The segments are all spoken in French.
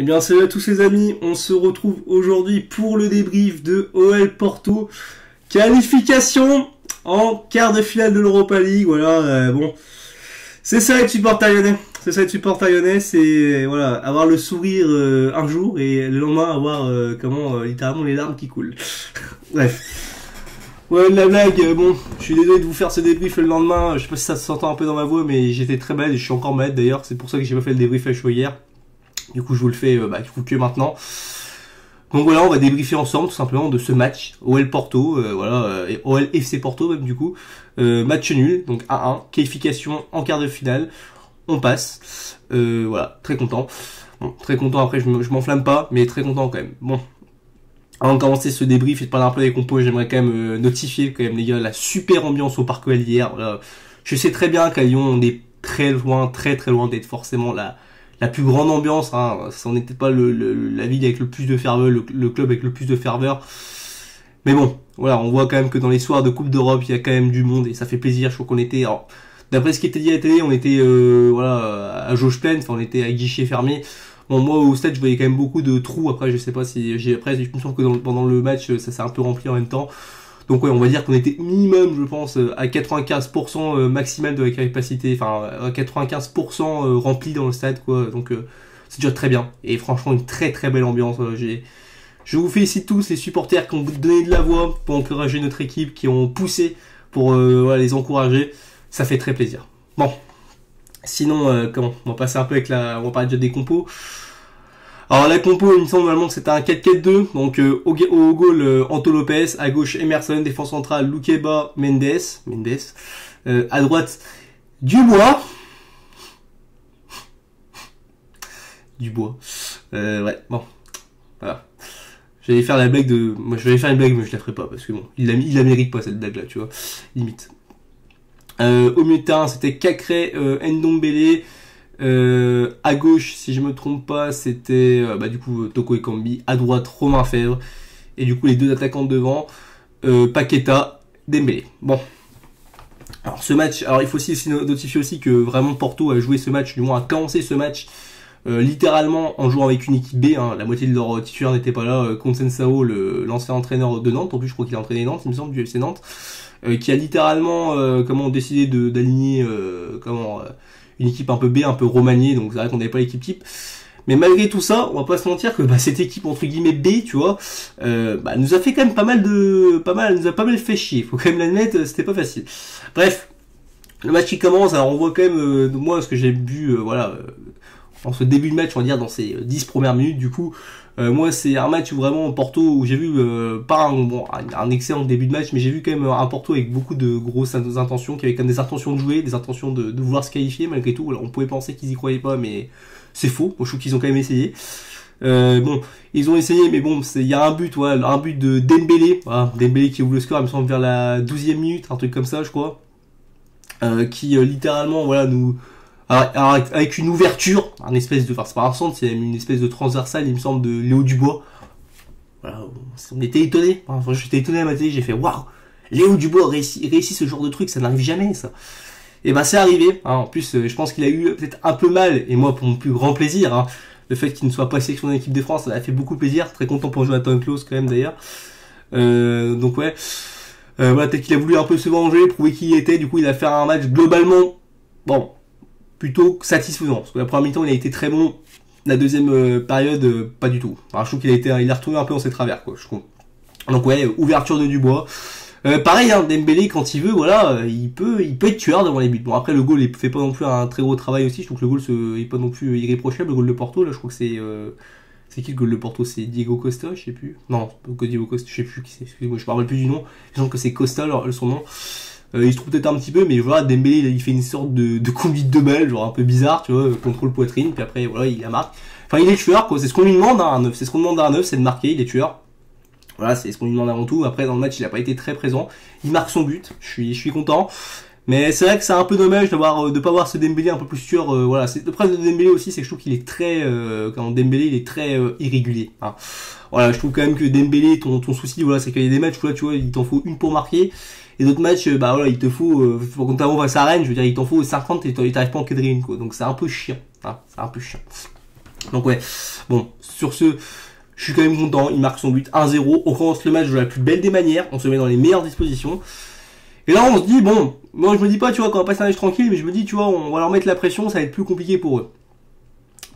Eh bien salut à tous les amis, on se retrouve aujourd'hui pour le débrief de OL Porto. Qualification en quart de finale de l'Europa League, voilà, bon. C'est ça être supporter lyonnais, c'est voilà, avoir le sourire un jour et le lendemain avoir littéralement les larmes qui coulent. Bref. Ouais, la blague, bon, je suis désolé de vous faire ce débrief le lendemain, je sais pas si ça s'entend un peu dans ma voix, mais j'étais très malade et je suis encore malade d'ailleurs, c'est pour ça que j'ai pas fait le débrief à chaud hier. Du coup, je vous le fais que maintenant. Donc voilà, on va débriefer ensemble tout simplement de ce match OL Porto, et OL FC Porto même du coup. Match nul, donc 1-1, qualification en quart de finale. On passe. Voilà, très content. Bon, très content, après je m'enflamme pas, mais très content quand même. Bon. Avant de commencer ce débrief et de parler un peu des compos, j'aimerais quand même notifier quand même les gars la super ambiance au Parc OL hier. Voilà. Je sais très bien qu'à Lyon on est très loin d'être forcément la plus grande ambiance, hein. Ça n'était pas la ville avec le plus de ferveur, le club avec le plus de ferveur. Mais bon, voilà, on voit quand même que dans les soirs de Coupe d'Europe, il y a quand même du monde et ça fait plaisir. Je crois qu'on était, d'après ce qui était dit à la télé, on était à jauge pleine, enfin on était à guichet fermé. Bon, moi au stade, je voyais quand même beaucoup de trous. Après, je sais pas si je me sens que pendant le match, ça s'est un peu rempli en même temps. Donc ouais, on va dire qu'on était minimum, je pense, à 95% maximal de la capacité, enfin à 95% rempli dans le stade, quoi. Donc c'est déjà très bien. Et franchement, une très très belle ambiance. Je vous félicite tous les supporters qui ont donné de la voix pour encourager notre équipe, qui ont poussé pour les encourager. Ça fait très plaisir. Bon, sinon, on va passer un peu on va parler déjà des compos. Alors la compo, il me semble normalement que c'était un 4-4-2, donc au goal Anto Lopez, à gauche Emerson, défense centrale Loukeba, Mendes, à droite Dubois, ouais, bon, voilà. J'allais faire la blague moi je vais faire une blague mais je la ferai pas parce que bon, il la mérite pas cette blague là, tu vois, limite. Au milieu de terrain c'était Cacré, Ndombele. À gauche, si je me trompe pas, c'était du coup Toko Ekambi. À droite, Romain Fèvre. Et du coup, les deux attaquants devant, Paqueta, Dembélé. Bon. Alors ce match, il faut aussi notifier aussi que vraiment Porto a joué ce match, du moins a commencé ce match littéralement en jouant avec une équipe B. Hein. La moitié de leur titulaire n'était pas là. Consensao, l'ancien entraîneur de Nantes, en plus je crois qu'il a entraîné Nantes, il me semble, du FC Nantes, qui a littéralement décidé d'aligner une équipe un peu B, un peu remaniée, donc c'est vrai qu'on n'avait pas l'équipe type. Mais malgré tout ça, on va pas se mentir que cette équipe entre guillemets B, tu vois, nous a fait quand même nous a pas mal fait chier. Faut quand même l'admettre, c'était pas facile. Bref, le match qui commence, alors on voit quand même, moi ce que j'ai vu, en ce début de match, on va dire dans ces 10 premières minutes, du coup, moi c'est un match où vraiment Porto, où j'ai vu pas un excellent début de match, mais j'ai vu quand même un Porto avec beaucoup de grosses intentions, qui avait quand même des intentions de jouer, des intentions de vouloir se qualifier malgré tout. Alors on pouvait penser qu'ils y croyaient pas, mais c'est faux. Moi je trouve qu'ils ont quand même essayé. Ils ont essayé, mais bon, il y a un but de Dembélé, voilà, Dembélé qui ouvre le score, il me semble vers la 12e minute, un truc comme ça, je crois, qui littéralement, alors, avec une ouverture, c'est pas un centre, c'est une espèce de transversale, il me semble, de Léo Dubois. Voilà, on était étonnés. Enfin, j'étais étonné à ma télé, j'ai fait waouh, Léo Dubois réussit ce genre de truc, ça n'arrive jamais, ça. Et c'est arrivé. Hein. En plus, je pense qu'il a eu peut-être un peu mal, et moi, pour mon plus grand plaisir, hein, le fait qu'il ne soit pas sélectionné en équipe de France, ça a fait beaucoup plaisir. Très content pour Jonathan Klaus quand même d'ailleurs. Donc ouais, peut-être qu'il a voulu un peu se venger, prouver qui il était. Du coup, il a fait un match globalement, plutôt satisfaisant, parce que la première mi-temps il a été très bon, la deuxième période pas du tout. Alors, je trouve qu'il a retourné un peu dans ses travers, quoi. Je trouve. Donc ouais, ouverture de Dubois. Pareil, hein, Dembélé quand il veut, voilà, il peut être tueur devant les buts. Bon après le goal il fait pas non plus un très gros travail aussi, je trouve que le goal il est pas non plus irréprochable. Le goal de Porto là, je crois que c'est qui le goal de Porto, c'est Diego Costa, je sais plus. Non, Diego Costa, je sais plus qui c'est. Excusez-moi, je me rappelle plus du nom. Je pense que c'est Costa son nom. Il se trouve peut-être un petit peu, mais voilà, Dembélé il fait une sorte de conduite de balle, genre un peu bizarre, tu vois, contrôle poitrine, puis après voilà, il la marque. Enfin, il est tueur, quoi, c'est ce qu'on lui demande à un neuf, c'est de marquer, il est tueur. Voilà, c'est ce qu'on lui demande avant tout. Après, dans le match, il a pas été très présent. Il marque son but, je suis content. Mais c'est vrai que c'est un peu dommage de pas voir ce Dembélé un peu plus sûr. Voilà, le problème de Dembélé aussi, c'est que je trouve qu'il est très, Dembélé, il est très irrégulier. Hein. Voilà, je trouve quand même que Dembélé, ton souci, voilà, c'est qu'il y a des matchs où là, tu vois, il t'en faut une pour marquer. Et d'autres matchs, il te faut, notamment face à Rennes, je veux dire, il t'en faut 50 et t'arrives pas à encadrer une, quoi. Donc c'est un peu chiant. Hein, c'est un peu chiant. Donc ouais. Bon, sur ce, je suis quand même content, il marque son but 1-0, on commence le match de la plus belle des manières, on se met dans les meilleures dispositions. Et là, on se dit, bon, moi je me dis pas, tu vois, qu'on va passer un match tranquille, mais je me dis, tu vois, on va leur mettre la pression, ça va être plus compliqué pour eux.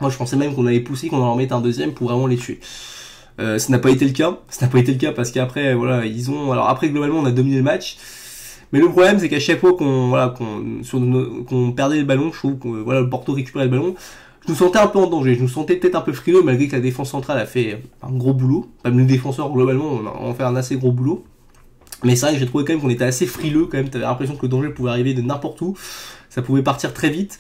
Moi, je pensais même qu'on allait pousser, qu'on allait leur mettre un deuxième pour vraiment les tuer. Ça n'a pas été le cas. Ça n'a pas été le cas parce qu'après, voilà, ils ont. Alors après, globalement, on a dominé le match. Mais le problème, c'est qu'à chaque fois qu'on perdait le ballon, je trouve que voilà, le Porto récupérait le ballon, je nous sentais un peu en danger. Je nous sentais peut-être un peu frileux, malgré que la défense centrale a fait un gros boulot. Même les défenseurs, globalement, on a fait un assez gros boulot. Mais c'est vrai que j'ai trouvé quand même qu'on était assez frileux, quand même. T'avais l'impression que le danger pouvait arriver de n'importe où. Ça pouvait partir très vite.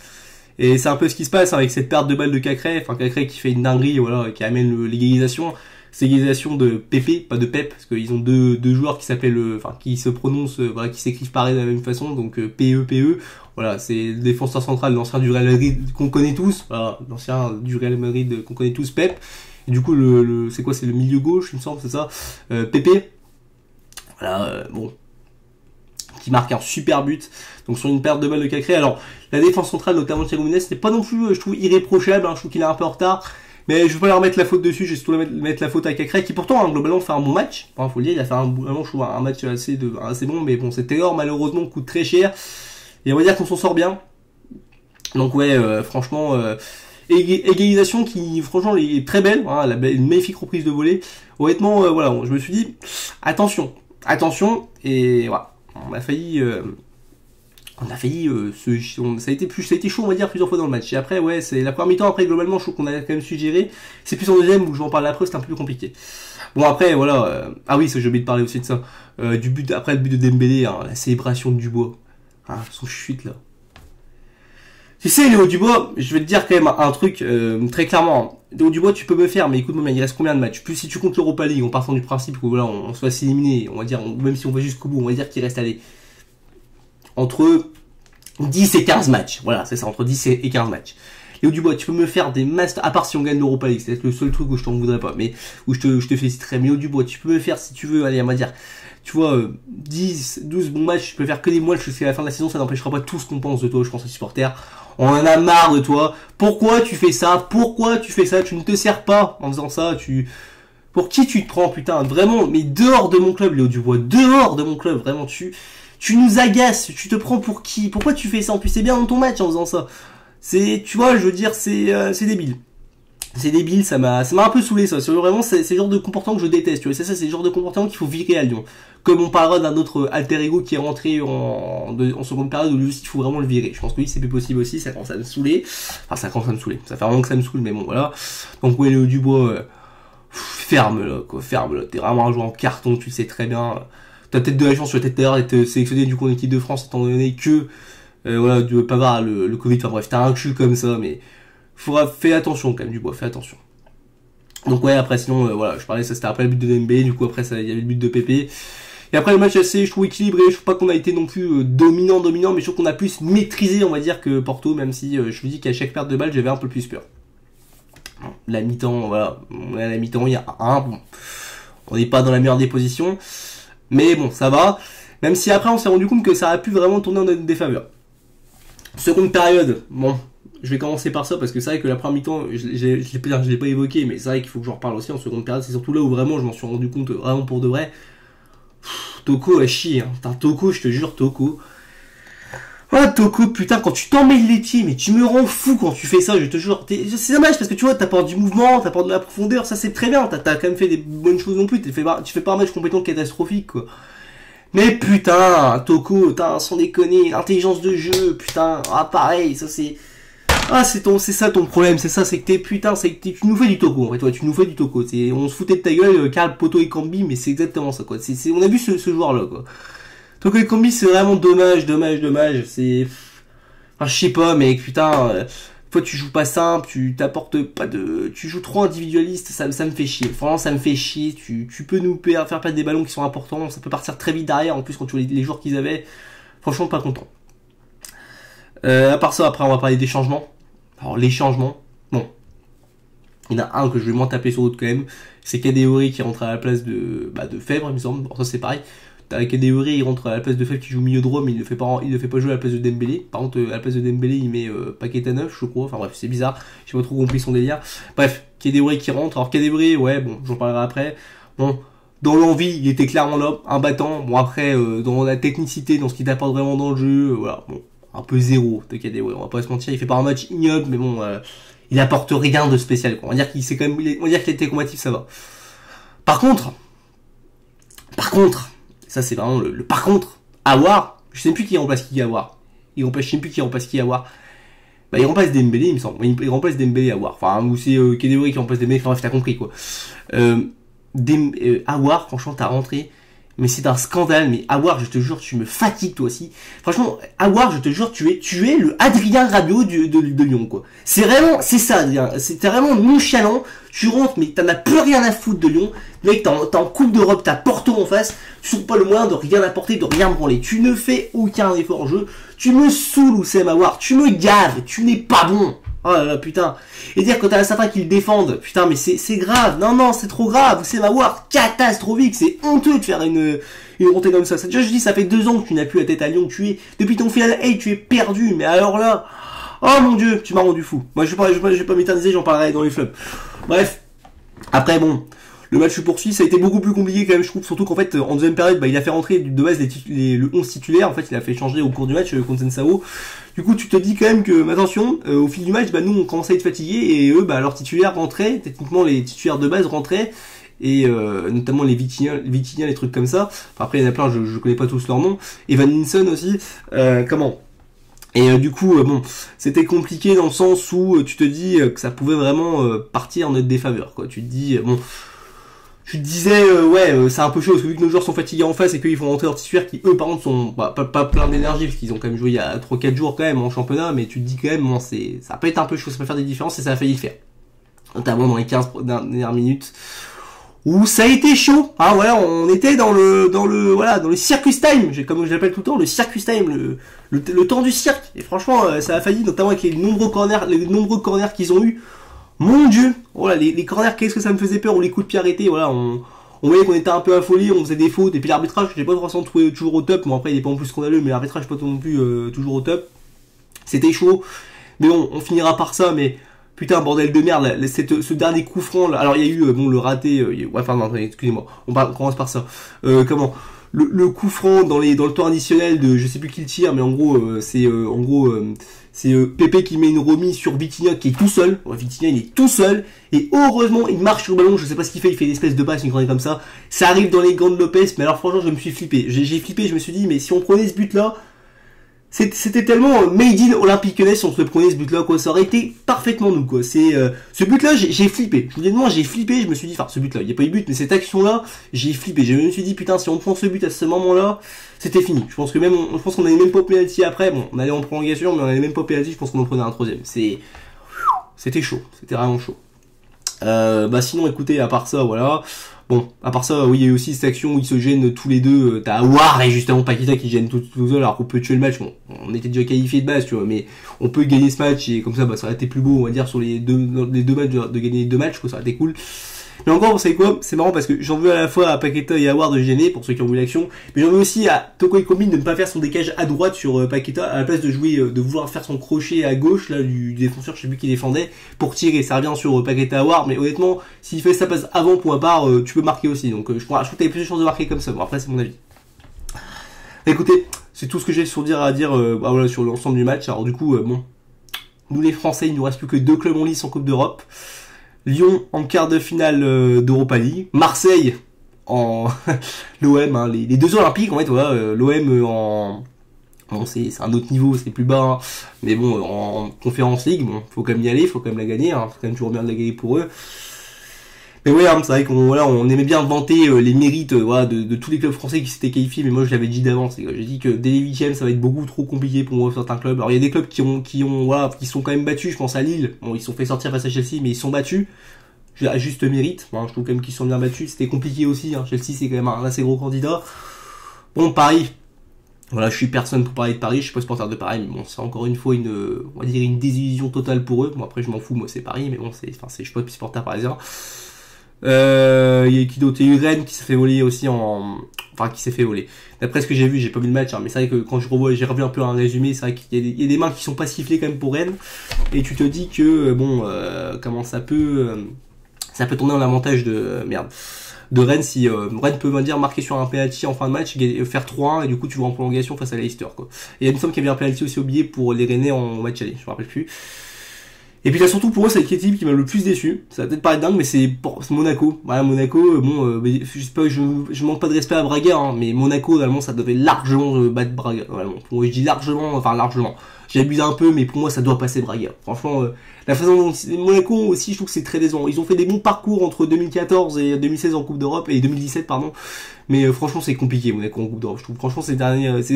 Et c'est un peu ce qui se passe avec cette perte de balle de Cacré. Enfin, Cacré qui fait une dinguerie, voilà, qui amène l'égalisation. C'est l'égalisation de Pépé, pas de Pep, parce qu'ils ont deux joueurs qui s'appellent, enfin, qui se prononcent, voilà, qui s'écrivent pareil de la même façon, donc PE. Voilà, c'est le défenseur central, l'ancien du Real Madrid qu'on connaît tous. Voilà, l'ancien du Real Madrid qu'on connaît tous, Pep. Et du coup, c'est quoi, c'est le milieu gauche, il me semble, c'est ça, Pépé. Voilà, bon, qui marque un super but, donc sur une perte de balle de Cacré. Alors, la défense centrale, notamment Thiago Mendes, n'est pas non plus, je trouve, irréprochable, hein, je trouve qu'il est un peu en retard, mais je vais pas leur mettre la faute dessus, je vais surtout mettre la faute à Cacré, qui pourtant, hein, globalement, fait un bon match, enfin, faut le dire, il a fait vraiment, je trouve, un match assez bon, mais bon, cet Taylor, malheureusement, coûte très cher, et on va dire qu'on s'en sort bien. Donc ouais, franchement, égalisation qui, franchement, est très belle, hein, une magnifique reprise de volée. Honnêtement, voilà, je me suis dit, attention, et voilà. On a failli, ça a été chaud, on va dire, plusieurs fois dans le match. Et après, ouais, c'est la première mi-temps. Après, globalement, je trouve qu'on a quand même su gérer. C'est plus en deuxième où je vais en parler après, c'est un peu plus compliqué. Bon, après, voilà. Ah oui, ça, j'ai oublié de parler aussi de ça. Après le but de Dembélé, hein, la célébration de Dubois. Hein, son chute, là. Tu sais, Léo Dubois, je vais te dire quand même un truc, très clairement. Léo Dubois, tu peux me faire, mais écoute-moi, il reste combien de matchs? Plus si tu comptes l'Europa League, en partant du principe que voilà, on soit éliminé, on va dire, même si on va jusqu'au bout, on va dire qu'il reste entre 10 et 15 matchs. Voilà, c'est ça, entre 10 et 15 matchs. Léo Dubois, tu peux me faire des masters, à part si on gagne l'Europa League, c'est peut-être le seul truc où je t'en voudrais pas, mais où je te féliciterais. Mais Léo Dubois, tu peux me faire, si tu veux, allez, on va dire, tu vois, 10, 12 bons matchs, je peux faire que des mois jusqu'à la fin de la saison, ça n'empêchera pas tout ce qu'on pense de toi, je pense aux supporters. On en a marre de toi. Pourquoi tu fais ça? Tu ne te sers pas en faisant ça. Pour qui tu te prends, putain? Vraiment, mais dehors de mon club, Léo Dubois. Dehors de mon club, vraiment. Tu nous agaces. Tu te prends pour qui? Pourquoi tu fais ça? En plus, c'est bien dans ton match en faisant ça. Tu vois, je veux dire, c'est débile. C'est débile, ça m'a un peu saoulé ça. Vraiment, c'est le genre de comportement que je déteste. Tu vois, c'est le genre de comportement qu'il faut virer à Lyon. Comme on parlera d'un autre alter ego qui est rentré en seconde période où lui aussi il faut vraiment le virer. Je pense que lui c'est plus possible aussi. Ça commence à me saouler. Enfin, ça commence à me saouler. Ça fait vraiment que ça me saoule, mais bon voilà. Donc ouais, Léo Dubois, ferme-le quoi, ferme-le. T'es vraiment un joueur en carton, tu le sais très bien. T'as peut-être de la chance sur la tête d'ailleurs d'être sélectionné du coup en équipe de France étant donné que voilà, tu veux pas voir le Covid. Enfin bref, t'as un cul comme ça, mais fais attention quand même, Dubois, fais attention. Donc ouais, après sinon, voilà, je parlais, ça c'était après le but de Dembélé, du coup après il y avait le but de Pépé. Et après le match assez, je trouve équilibré, je trouve pas qu'on a été non plus dominant, mais je trouve qu'on a plus maîtrisé, on va dire, que Porto, même si je vous dis qu'à chaque perte de balle, j'avais un peu plus peur. Bon, la mi-temps, voilà, à la mi-temps, il y a bon, on n'est pas dans la meilleure des positions, mais bon, ça va. Même si après on s'est rendu compte que ça a pu vraiment tourner en notre défaveur. Seconde période, bon, je vais commencer par ça parce que c'est vrai que la première mi-temps, je l'ai pas évoqué, mais c'est vrai qu'il faut que j'en reparle aussi en seconde période. C'est surtout là où vraiment je m'en suis rendu compte vraiment pour de vrai. Toko a chier, hein. Putain, Toko, je te jure, Toko. Ah, Toko, putain, quand tu t'emmêles les pieds, mais tu me rends fou quand tu fais ça, je te jure. C'est dommage parce que tu vois, t'apportes du mouvement, t'apportes de la profondeur, ça c'est très bien. T'as quand même fait des bonnes choses non plus. Tu fais pas un match complètement catastrophique, quoi. Mais putain, Toko, putain, sans déconner, l'intelligence de jeu, putain, ah pareil, ça c'est... Ah, c'est ça ton problème, c'est ça, c'est que tu nous fais du Toko, en fait, ouais, tu nous fais du Toko, on se foutait de ta gueule, Karl, Poto et Cambi, mais c'est exactement ça, quoi, on a vu ce joueur-là, quoi. Toko et Cambi, c'est vraiment dommage, c'est... Enfin, je sais pas, mais putain, toi tu joues pas simple, tu t'apportes pas tu joues trop individualiste, ça me fait chier, franchement ça me fait chier, tu peux nous faire perdre des ballons qui sont importants, ça peut partir très vite derrière, en plus quand tu vois les joueurs qu'ils avaient, franchement pas content. À part ça, après on va parler des changements. Alors les changements, bon, il y en a un que je vais moins taper sur l'autre quand même, c'est Kadewere qui rentre à la place de Fèvre, il me semble, bon ça c'est pareil. t'as Kadewere, il rentre à la place de Feb qui joue au milieu droit, mais il le fait pas jouer à la place de Dembélé. Par contre, à la place de Dembélé, il met Paqueta 9, je crois. Enfin bref, c'est bizarre. J'ai pas trop compris son délire. Bref, Kadewere qui rentre. Alors Kadewere, ouais, bon, j'en parlerai après. Bon, dans l'envie, il était clairement là, un battant. Bon après, dans la technicité, dans ce qu'il t'apporte vraiment dans le jeu, voilà, bon, un peu zéro de Kadewere. On va pas se mentir, il fait pas un match ignoble, mais bon, il apporte rien de spécial, quoi. On va dire qu'il s'est quand même, on va dire qu'il était combatif, ça va. Par contre, ça c'est vraiment le par contre, Aouar, je sais plus qui remplace qui Aouar. Je sais plus qui remplace qui Aouar. Bah il remplace Dembélé, il me semble. Il remplace Dembélé Aouar. Enfin, ou c'est Kadewere qui remplace Dembélé, enfin bref, t'as compris quoi. Aouar, franchement, t'as rentré. Mais c'est un scandale, mais Aouar, je te jure, tu me fatigues toi aussi. Franchement, Aouar, je te jure, tu es le Adrien Rabiot de Lyon, quoi. C'est ça, Adrien. C'était vraiment nonchalant. Tu rentres, mais t'en as plus rien à foutre de Lyon. Mec, t'es en Coupe d'Europe, t'as Porto en face. Tu trouves pas le moyen de rien apporter, de rien branler. Tu ne fais aucun effort en jeu. Tu me saoules, Oussem Aouar. Tu me gaves. Tu n'es pas bon. Oh là là, putain. Et dire que t'as certains qui le défendent, putain, mais c'est grave. Non, c'est trop grave. C'est Aouar, catastrophique. C'est honteux de faire une montée comme ça. Déjà, je dis, ça fait 2 ans que tu n'as plus la tête à Lyon. Depuis ton final, hey, tu es perdu. Mais alors là, oh mon dieu, tu m'as rendu fou. Moi, je vais pas m'éterniser, j'en parlerai dans les fleuves. Bref. Après, bon. Le match se poursuit, ça a été beaucoup plus compliqué quand même, je trouve, surtout qu'en fait, en deuxième période, bah, il a fait rentrer de base le 11 titulaire, en fait, il a fait changer au cours du match contre Sensao. Du coup, tu te dis quand même que, attention, au fil du match, bah, nous, on commençait à être fatigués, et eux, bah, leurs titulaires rentraient, techniquement, les titulaires de base rentraient, et notamment les Vitinha, les trucs comme ça. Enfin, après, il y en a plein, je connais pas tous leurs noms. Et Van Linson aussi, Et du coup, bon, c'était compliqué dans le sens où tu te dis que ça pouvait vraiment partir en notre défaveur, quoi. Tu te dis, bon... Je te disais, c'est un peu chaud, parce que vu que nos joueurs sont fatigués en face et qu'ils font rentrer leurs titulaires qui, eux, par contre, sont pas plein d'énergie, parce qu'ils ont quand même joué il y a 3-4 jours quand même en championnat, mais tu te dis quand même, bon, ça peut être un peu chaud, ça peut faire des différences, et ça a failli le faire. Notamment dans les 15 dernières minutes, où ça a été chaud, hein, voilà, on était dans le circus time, comme je l'appelle tout le temps, le circus time, le temps du cirque, et franchement, ça a failli, notamment avec les nombreux corners qu'ils ont eu. Mon dieu, voilà, les corners, qu'est-ce que ça me faisait peur, ou les coups de pied arrêtés, voilà, on voyait qu'on était un peu affolés, on faisait des fautes, et puis l'arbitrage, j'ai pas forcément trouvé toujours au top, bon après il est pas en plus scandaleux, mais l'arbitrage pas non plus toujours au top. C'était chaud, mais bon, on finira par ça, mais putain, bordel de merde, là, ce dernier coup franc, là, alors il y a eu, le raté, excusez-moi, on commence par ça, le coup franc dans le temps additionnel de, je sais plus qui le tire, mais en gros, c'est Pépé qui met une remise sur Vitinha qui est tout seul. Ouais, Vitinha il est tout seul. Et heureusement il marche sur le ballon. Je sais pas ce qu'il fait. Il fait une espèce de passe, une grande comme ça. Ça arrive dans les gants de Lopez. Mais alors franchement je me suis flippé. J'ai flippé. Je me suis dit mais si on prenait ce but là, c'était tellement made in Olympique Lyonnais si on se prenait ce but là quoi. Ça aurait été parfaitement nous quoi. Ce but là j'ai flippé. Je vous dis moi j'ai flippé. Je me suis dit enfin ce but là il y a pas eu but mais cette action là j'ai flippé. Je me suis dit putain si on prend ce but à ce moment là. C'était fini. Je pense qu'on allait même pas au penalty après. Bon, on allait en prolongation, mais on allait même pas au penalty. Je pense qu'on en prenait un troisième. C'était chaud. C'était vraiment chaud. Sinon, écoutez, à part ça, voilà. Bon, à part ça, oui, il y a eu aussi cette action où ils se gênent tous les deux. T'as Aouar et justement Paqueta qui gênent tout seul, alors qu'on peut tuer le match. Bon, on était déjà qualifié de base, tu vois, mais on peut gagner ce match et comme ça, ça aurait été plus beau, on va dire, sur les deux matchs, de gagner les 2 matchs, quoi, ça aurait été cool. Mais encore, vous savez quoi, c'est marrant parce que j'en veux à la fois à Paqueta et à Aouar de gêner, pour ceux qui ont vu l'action, mais j'en veux aussi à Toko Ekambi de ne pas faire son décage à droite sur Paqueta, à la place de jouer, de vouloir faire son crochet à gauche, là, du défenseur, je sais plus qui défendait, pour tirer, ça revient sur Paqueta Aouar, mais honnêtement, s'il fait sa passe avant pour ma part, tu peux marquer aussi, donc je trouve que t'avais plus de chances de marquer comme ça, bon après c'est mon avis. Écoutez, c'est tout ce que j'ai à dire voilà, sur l'ensemble du match, alors du coup, nous les Français, il nous reste plus que 2 clubs en lice en Coupe d'Europe. Lyon en quart de finale d'Europa League, Marseille en l'OM, hein, les 2 Olympiques en fait, voilà, l'OM en bon c'est un autre niveau, c'est plus bas, hein, mais bon en Conférence League, bon faut quand même y aller, faut quand même la gagner, hein, faut quand même toujours bien de la gagner pour eux. Mais ouais, hein, c'est vrai on aimait bien vanter les mérites de tous les clubs français qui s'étaient qualifiés, mais moi je l'avais dit d'avance, j'ai dit que dès les 8e ça va être beaucoup trop compliqué pour moi certains clubs. Alors il y a des clubs qui sont quand même battus, je pense à Lille, bon ils se sont fait sortir face à Chelsea, mais ils sont battus à juste mérite. Bon, je trouve quand même qu'ils sont bien battus, c'était compliqué aussi, hein. Chelsea c'est quand même un assez gros candidat. Bon, Paris, voilà, je suis personne pour parler de Paris, je suis pas supporter de Paris, mais bon, c'est encore une fois on va dire une désillusion totale pour eux. Bon après je m'en fous, moi c'est Paris, mais bon je suis pas supporter parisien. Il y a qui d'autre? Il y a eu Rennes qui s'est fait voler aussi enfin qui s'est fait voler. D'après ce que j'ai vu, j'ai pas vu le match, hein, mais c'est vrai que quand j'ai revu un peu un résumé, c'est vrai qu'il y a des mains qui sont pas sifflées quand même pour Rennes, et tu te dis que bon, comment ça peut tourner en avantage de Rennes si Rennes peut dire marquer sur un penalty en fin de match, faire 3-1 et du coup tu joues en prolongation face à Leicester quoi. Et il me semble qu'il y avait un penalty aussi oublié pour les Rennais en match aller, je me rappelle plus. Et puis là surtout pour moi c'est l'équipe qui m'a le plus déçu. Ça va peut-être paraître dingue mais c'est Monaco. Voilà Monaco, bon je sais pas, je manque pas de respect à Braga, hein, mais Monaco normalement ça devait largement battre Braga. Voilà, bon, pour moi je dis largement, enfin largement. J'abuse un peu mais pour moi ça doit passer Braga. Franchement la façon dont Monaco aussi je trouve que c'est très décevant. Ils ont fait des bons parcours entre 2014 et 2016 en Coupe d'Europe et 2017 pardon. Mais franchement c'est compliqué Monaco en Coupe d'Europe. Je trouve franchement leur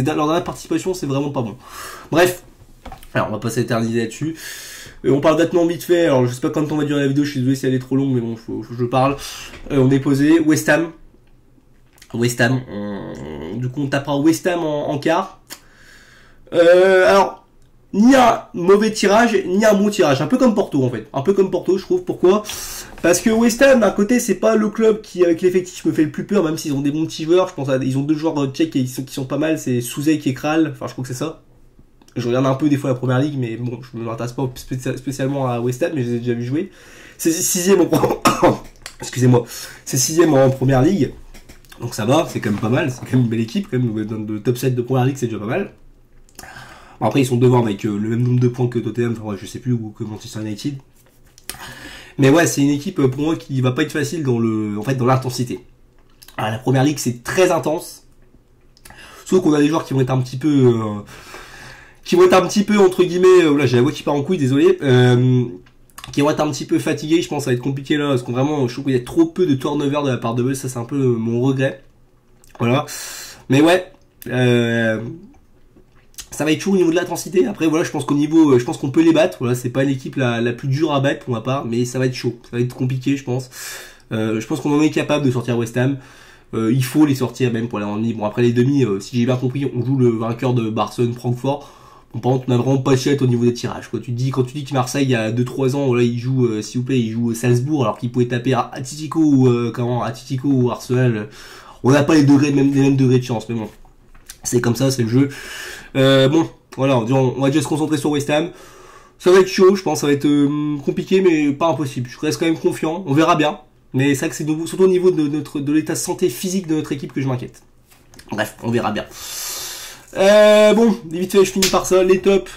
dernière participation c'est vraiment pas bon. Bref. Alors on va pas s'éterniser là-dessus. On parle d'attement vite fait, alors je sais pas quand on va durer la vidéo, je suis désolé si elle est trop longue, mais bon, je parle. On est posé, West Ham. Du coup on tapera West Ham en quart. Alors, ni un mauvais tirage, ni un bon tirage. Un peu comme Porto en fait. Un peu comme Porto, je trouve. Pourquoi ? Parce que West Ham, d'un côté, c'est pas le club qui, avec l'effectif, me fait le plus peur, même s'ils ont des bons petits joueurs. Je pense ils ont 2 joueurs tchèques qui sont pas mal, c'est Souzek et Kral. Enfin, je crois que c'est ça. Je regarde un peu des fois la première ligue, mais bon, je ne m'intéresse pas spécialement à West Ham, mais je les ai déjà vu jouer. C'est 6ème excusez-moi, c'est 6ème en première ligue. Donc ça va, c'est quand même pas mal, c'est quand même une belle équipe, quand même, dans le top 7 de première ligue, c'est déjà pas mal. Bon, après, ils sont devant avec le même nombre de points que Tottenham, enfin, ouais, je sais plus, ou que Manchester United. Mais ouais, c'est une équipe pour moi qui va pas être facile dans l'intensité. Alors, la première ligue, c'est très intense. Sauf qu'on a des joueurs qui vont être un petit peu, entre guillemets, là j'ai la voix qui part en couille, désolé, qui vont être un petit peu fatigués, je pense que ça va être compliqué là, parce qu'on vraiment, je trouve qu'il y a trop peu de turnover de la part de Buzz, ça c'est un peu mon regret. Voilà. Mais ouais, ça va être chaud au niveau de l'intensité. Après voilà, je pense qu'on peut les battre. Voilà, c'est pas l'équipe la plus dure à battre pour ma part, mais ça va être chaud, ça va être compliqué, je pense. Je pense qu'on en est capable de sortir West Ham. Il faut les sortir même pour aller en demi. Bon après les demi, si j'ai bien compris, on joue le vainqueur de Barcelone-Francfort. Bon, par contre, on a vraiment pas de chette au niveau des tirages. Quoi. Quand tu dis que Marseille, il y a 2-3 ans, là, il joue, s'il vous plaît, il joue Salzbourg, alors qu'il pouvait taper Atletico ou Arsenal. On n'a pas les mêmes degrés de chance, mais bon. C'est comme ça, c'est le jeu. Bon, voilà, on va déjà se concentrer sur West Ham. Ça va être chaud, je pense, ça va être compliqué, mais pas impossible. Je reste quand même confiant, on verra bien. Mais c'est vrai que c'est surtout au niveau de l'état de santé physique de notre équipe que je m'inquiète. Bref, on verra bien. Bon, vite fait, je finis par ça, les tops.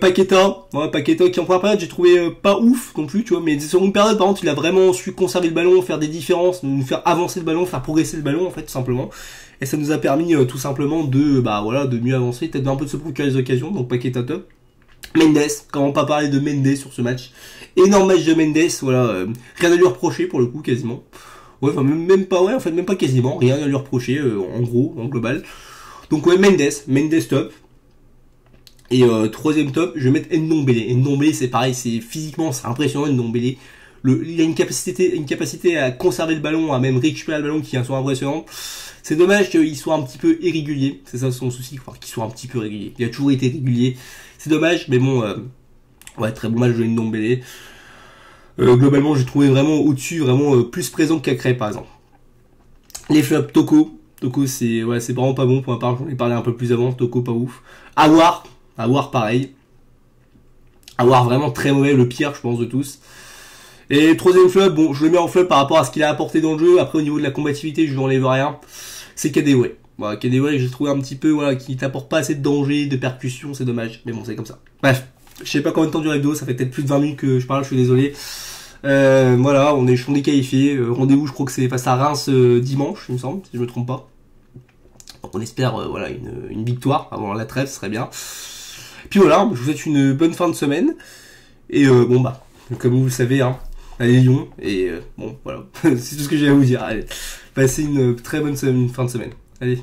Paqueta qui en première période j'ai trouvé pas ouf non plus, tu vois, mais sur une période par contre il a vraiment su conserver le ballon, faire des différences, nous faire avancer le ballon, faire progresser le ballon en fait tout simplement. Et ça nous a permis tout simplement de mieux avancer, peut-être un peu de se procurer des occasions, donc Paqueta top. Mendes, comment pas parler de Mendes sur ce match. Énorme match de Mendes, voilà, rien à lui reprocher pour le coup quasiment. Ouais, enfin même pas quasiment, rien à lui reprocher en gros, en global. Donc ouais, Mendes top. Et troisième top, je vais mettre Ndombele. Ndombele c'est pareil, physiquement c'est impressionnant Ndombele. Il a une capacité à conserver le ballon, à même récupérer le ballon qui sont impressionnantes. C'est dommage qu'il soit un petit peu irrégulier, c'est ça son souci, enfin, qu'il soit un petit peu régulier. Il a toujours été régulier, c'est dommage, mais bon, ouais, très bon match de Ndombele. Globalement, j'ai trouvé vraiment au-dessus, vraiment plus présent que Cacré par exemple. Les flops, Toko c'est vraiment pas bon pour ma part, j'en ai parlé un peu plus avant, Toko pas ouf. Aouar pareil. Aouar vraiment très mauvais, le pire je pense de tous. Et troisième flop, bon je le mets en flop par rapport à ce qu'il a apporté dans le jeu, après au niveau de la combativité je lui enlève rien. C'est Kadewere. Voilà, Kadewere j'ai trouvé un petit peu, voilà, qui t'apporte pas assez de danger, de percussion, c'est dommage, mais bon c'est comme ça. Bref, je sais pas combien de temps dure la vidéo, ça fait peut-être plus de 20 minutes que je parle, je suis désolé. Voilà, on est qualifiés. Rendez-vous, je crois que c'est face à Reims dimanche, il me semble, si je me trompe pas. Donc on espère voilà une victoire avant la trêve, ce serait bien. Puis voilà, je vous souhaite une bonne fin de semaine. Et bon bah, comme vous le savez, hein, allez Lyon. Et bon voilà, c'est tout ce que j'ai à vous dire. Allez, passez une très bonne fin de semaine. Allez.